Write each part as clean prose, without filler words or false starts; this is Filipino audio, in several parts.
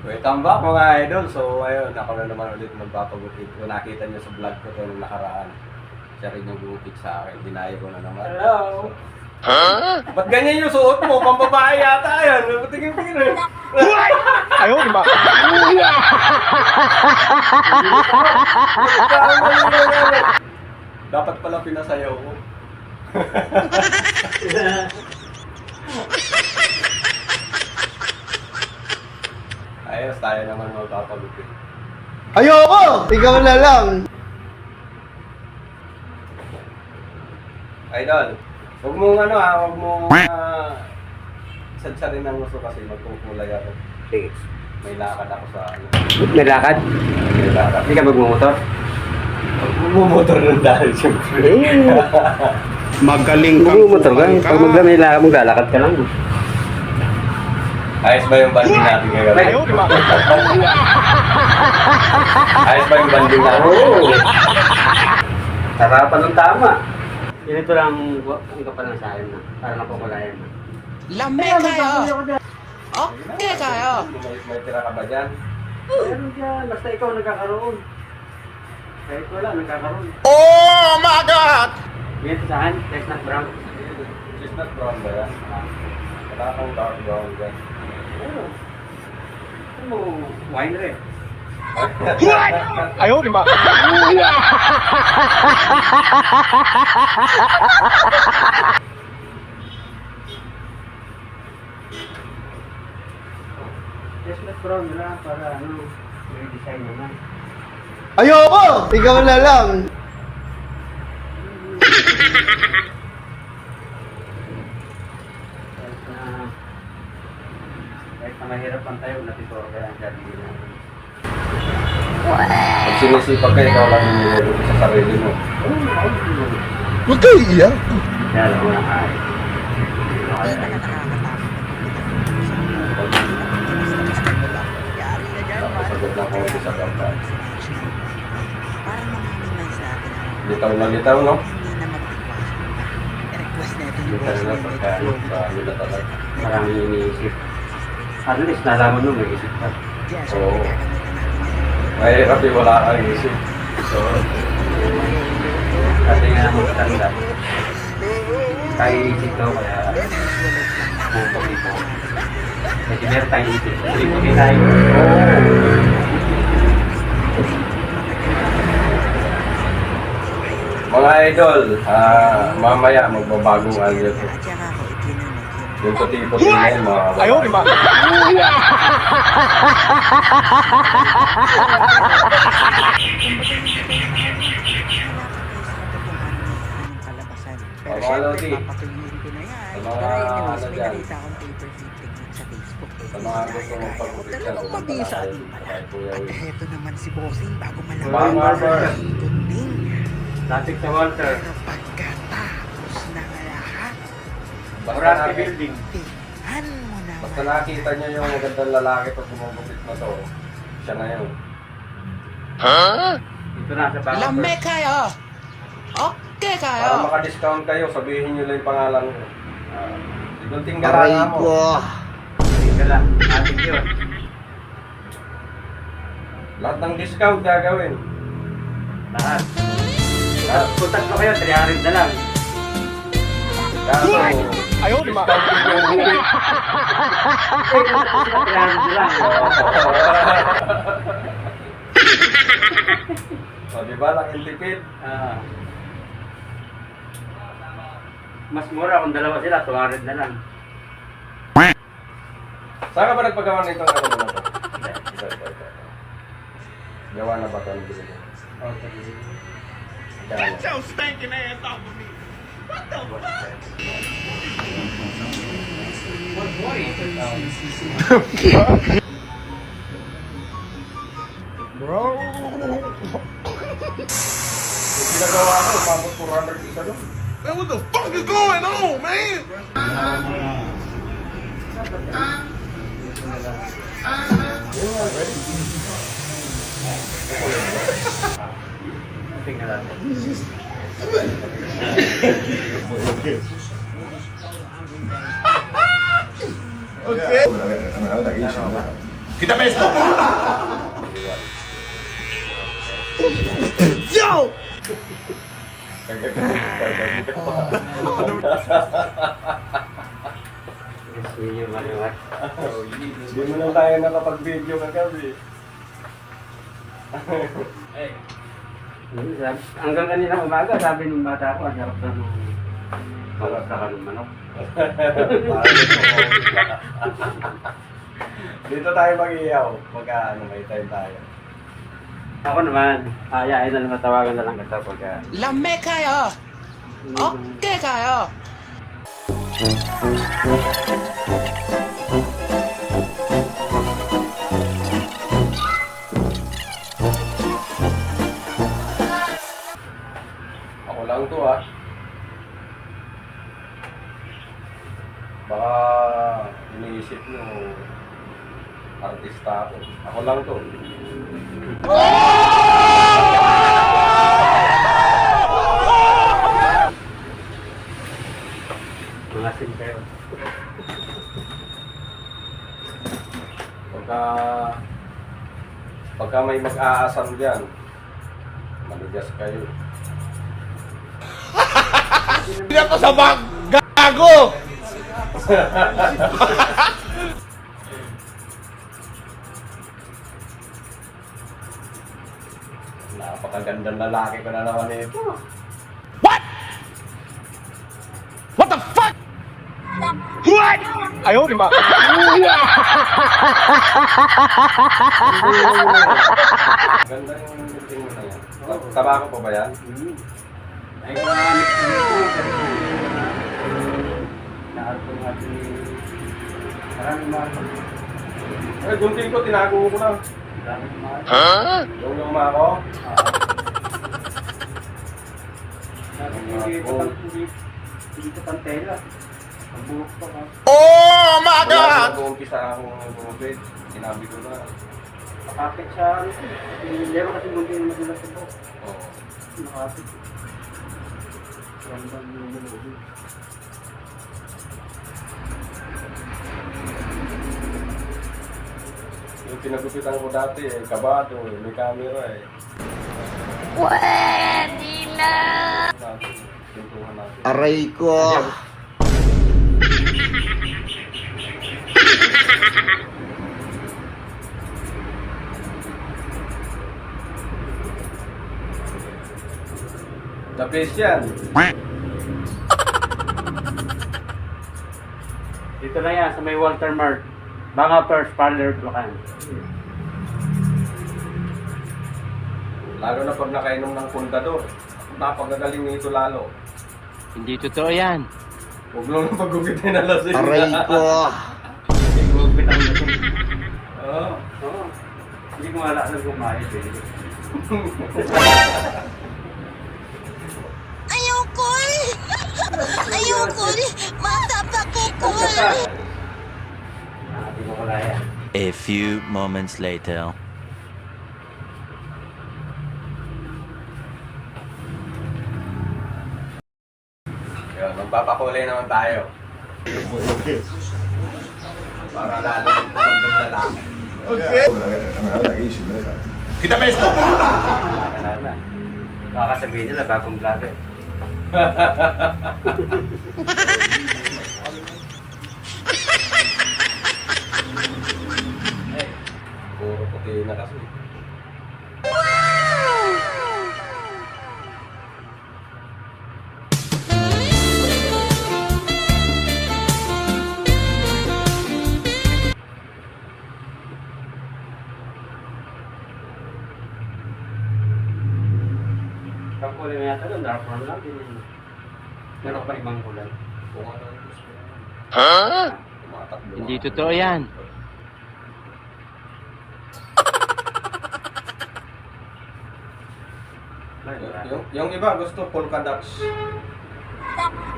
Welcome back mga idol. So ayun, ako na naman ulit magpapagupit. Kung nakita niyo sa vlog ko ito nung nakaraan, siya rin yung gumupit sa akin. Dinayo ko na naman. Hello? Huh? Ba't ganyan yung suot mo? Pambabae yata yan. Tingin-tingin eh. Ayaw, di ba? Dapat pala pinasayaw ko. Ayos, tayo naman magpapagupit. Ayoko! Ikaw na lang! Idol, huwag mong huwag mong sadsarin ng gusto kasi magkukulay ako. Sige. May lakad ako sa May lakad? May lakad. Hindi ka magmumotor? Magmumotor ng dahil siyempre. Magaling kang Magmumotor ka? Pag maglalakad ka lang. Ayos ba yung banding natin ngayon? Ayaw, di ba? Ayos ba yung banding natin? Oo. Sarapan ng tama. Ganito lang ang kapal ng sayo na. Para napukulayan na. Lamig kayo! Okay kayo! May tira ka ba dyan? Meron dyan. Basta ikaw nagkakaroon. Kahit wala, nagkakaroon. Oh my God! Ganito saan? Chestnut brown. Chestnut brown ba yan? Wala kang dark brown dyan. Oo. Ano? Wine red. Ayaw, di ba? Chestnut brown na para may design naman. Ayoko! Ikaw na lang! Kahit na mahirap ang tayo, natituro kaya ang gagawin natin. Pag sinisipag ka, ikaw lang yung nilulog sa sarili mo. Huwag kayo iiyak! Kaya alam mo na kaya. Sagot lang ko sa kapal. Parang mamimigay sa atin ang Litaw na litaw, no? hindi na magtiwas. I-request natin yung Litaw boss na na pagka sa nila talaga. Maraming iniisip. At least nalaman mo may isip ka. Oo. Mahirap yung wala kang isip. So, Kasi nga mo tanda. Kaya isip daw kaya pupag ito. Kasi meron tayong isip. Pupag tayo. mga idol, mamaya magbabagong alyo to. At saka ako itinanong yung Yung puti-puti na yun, mga babae. Ayaw, di ba? kalabasan. Pero Mga syempre, Lodi. papatuloyin ko na yan. Sa mga Pero anyways, ano may dyan. nakita akong paper clip technique sa Facebook. Sa mga gusto mong pag-upit yan, Talagang pumunta mabisa kayo din pala. kay Kuya At Will. heto naman si Bossing bago Bang malaman. Barber. Kunding. Plastic sa Walter. Pero pagkatapos ng lahat, Morasti Building. tingnan mo naman. Basta nakita niyo yung magandang lalaki pag gumugupit na to, siya na yun. Ito na sa bago. Lamig kayo! Okay Para kayo! maka-discount kayo, sabihin niyo lang yung pangalan ko. Igunting garana mo. Tingnan lang. Ating yun. Lahat ng discount gagawin. Lahat. Kung tatlo kayo, 300 na lang. Kaso, Ayaw, di ba? discount din yung gupit. 300 na lang. O, di ba? Laking tipid. Mas mura kung dalawa sila, 200 na lang. Saan ka ba nagpagawa nitong ano na to? Ito. Gawa na ba ito? Ano bilhin mo? Get your stinking ass off of me! Bro! Yung pinagawa ko, umabot 400 isa doon. Man, what the fuck is going on, man? Tingnan natin. Okay. Nag-issue na. Quítame esto. Yo! Yes, yun maliwat. Hindi mo na tayo nakapag-video kagabi. Hanggang kanina umaga, sabi ng bata ko, ang sarap na nung pagkakta ng manok. Dito tayo mag-iyaw. Pagka may time tayo. Ako naman, ayain na lang matawagan na lang kita pagka... Lame kayo! Okay kayo! Ako lang to ah. Baka iniisip nyo artista ako. Ako lang to. Mga kayo. Pagka may mag-aasam dyan, maligas kayo. Hindi ako sa bag. Gago. Napakagandang lalaki ko na naman ito. What? What the fuck? What? Ayaw, di ba? Ganda yung meeting mo na yan. Tabako pa ba yan? Ay, maraming naarto ng ating... Maraming maarto. Eh, gunting ko, tinago ko na. Maraming maarto. Yung luma ko. Hindi ko pantela. Ang buhok pa ka. Oh my Wala nag-uumpisa akong gumupit. Sinabi ko na. Makapit sa ano. Meron kasi munti na madulas sa buhok. Oo. Makapit. Ramdam yung buhok. Yung pinagupitan ko dati eh, kabado eh, may camera eh. Pwede na! Pintuhan natin. Aray ko. The best yan. Dito na yan, sa may Walter Mart. Mga first parlor Bulacan. Lalo na pag nakainom ng pundador. Napagagaling nito lalo. Hindi totoo yan. Huwag lang na paggupitin na lasing. Aray ko. Hindi ko bitang na ito. Oo. Oo. Hindi ko alala kung maayos eh. Ayoko eh! Ayoko eh! Mata pa ko ko eh! Hindi ko kalaya. A few moments later. Yun, magpapakulay naman tayo. Para lalo ng pundador na lang. Quítame esto. Nakalala. Baka sabihin nila bagong vlogger. Puro puti na kasi. Ang kulay na yata doon, dark brown lang din. Meron pa ibang kulay. Kung ano yung gusto mo. Tumatakbo. Hindi totoo yan. Yung iba gusto polka dots.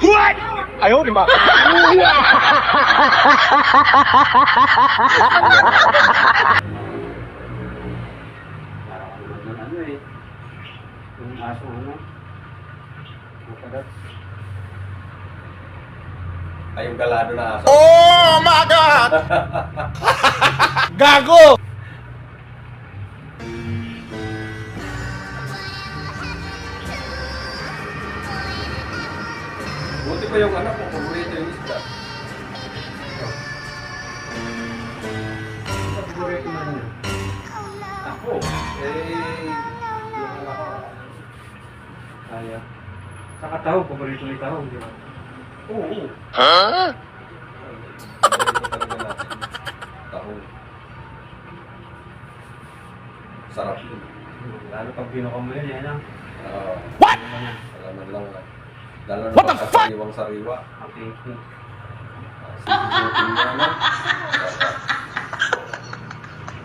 What? Ayaw, di ba? Parang ano doon ano eh. Yung aso ano. Makadat. Ay, yung galado na aso. Oh my God! Gago! Buti pa yung anak ko, paborito yung isda. Paborito man yun. Ako, yung anak ko. Kaya. Saka tahong, paborito ni tahong, di ba? Oo. Huh? Paborito talaga natin. Tahong. Sarap yun. Lalo pag binuka mo yun, yan ang. What? Alaman lang lang. Lalo na What the fuck? sariwang-sariwa. Okay. Sinutin mo na.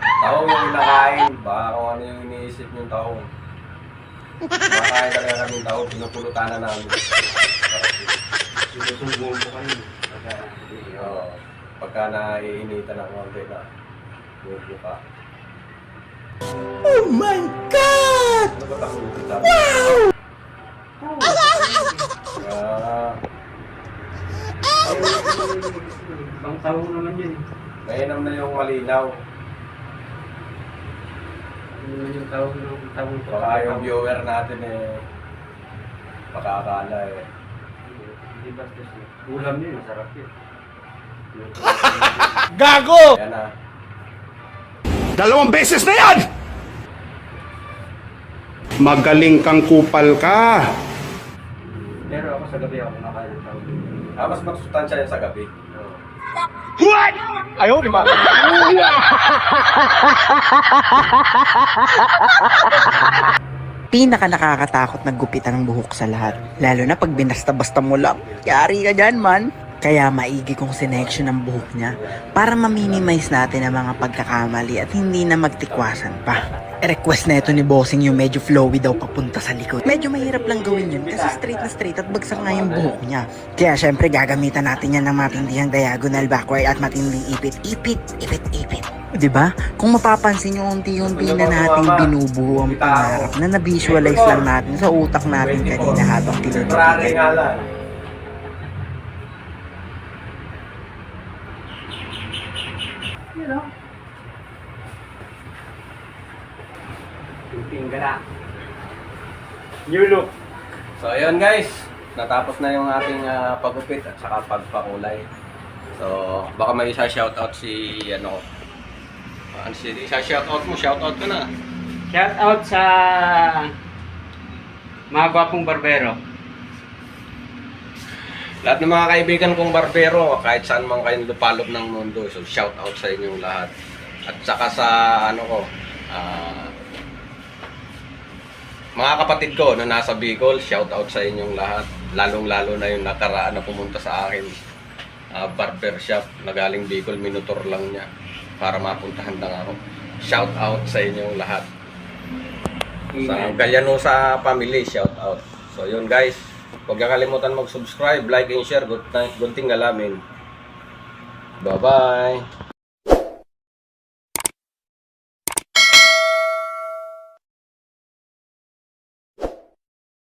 Tahong yung inakain. Baka kung ano yung iniisip yung tahong. Makain talaga kami yung tahong. Pinupulutan na namin. Sinusumbong mo kayo. Oo. Pagka naiinitan ng konti na bubuka. Oh my God! Ano ba tahong kita? Wow! Ibang tahong naman yun. Mainam na yung malinaw. Ano naman yung tahong ng tahong. Baka yung viewer natin makakala Hindi basta siya. Ulam yun, masarap yun. Gago! Ayan na. 2 beses na yan! Magaling kang kupal ka. Pero ako sa gabi ako nakain ng tahong. Mas magsustansya yan sa gabi. What? Ayaw, di ba? Pinaka nakakatakot na gupitan ng buhok sa lahat. Lalo na pag binasta-basta mo lang. Yari ka dyan, man. Kaya maigi kong sinection ng buhok niya para ma-minimize natin ang mga pagkakamali at hindi na magtikwasan pa. Request na ito ni Bossing yung medyo flowy daw papunta sa likod. Medyo mahirap lang gawin yun kasi straight at bagsak nga yung buhok niya. Kaya syempre gagamitan natin yan ng matindihang diagonal backward at matinding ipit. Diba? Kung mapapansin nyo, unti-unti na nating binubuo ang pangarap na na-visualize lang natin sa utak natin kanina habang Temporary tinutulungan. nga lang. Tuting ka na. New look. So ayun guys, natapos na yung ating pagupit at saka pagpakulay. So baka may isa-shoutout si isa-shoutout mo, shoutout ka na. Shout out sa mga gwapong barbero. Lahat ng mga kaibigan kong barbero, kahit saan man kayong lupalop ng mundo, so shoutout sa inyong lahat. At saka sa mga kapatid ko na nasa Bicol, shoutout sa inyong lahat. Lalong-lalo na yung nakaraan na pumunta sa akin barbershop na galing Bicol, minutor lang niya para mapuntahan lang ako. Shoutout sa inyong lahat. Sa Galyanosa family, shoutout. So yun guys, huwag niyo kalimutan mag-subscribe, like and share. Gunting alamin. Bye-bye!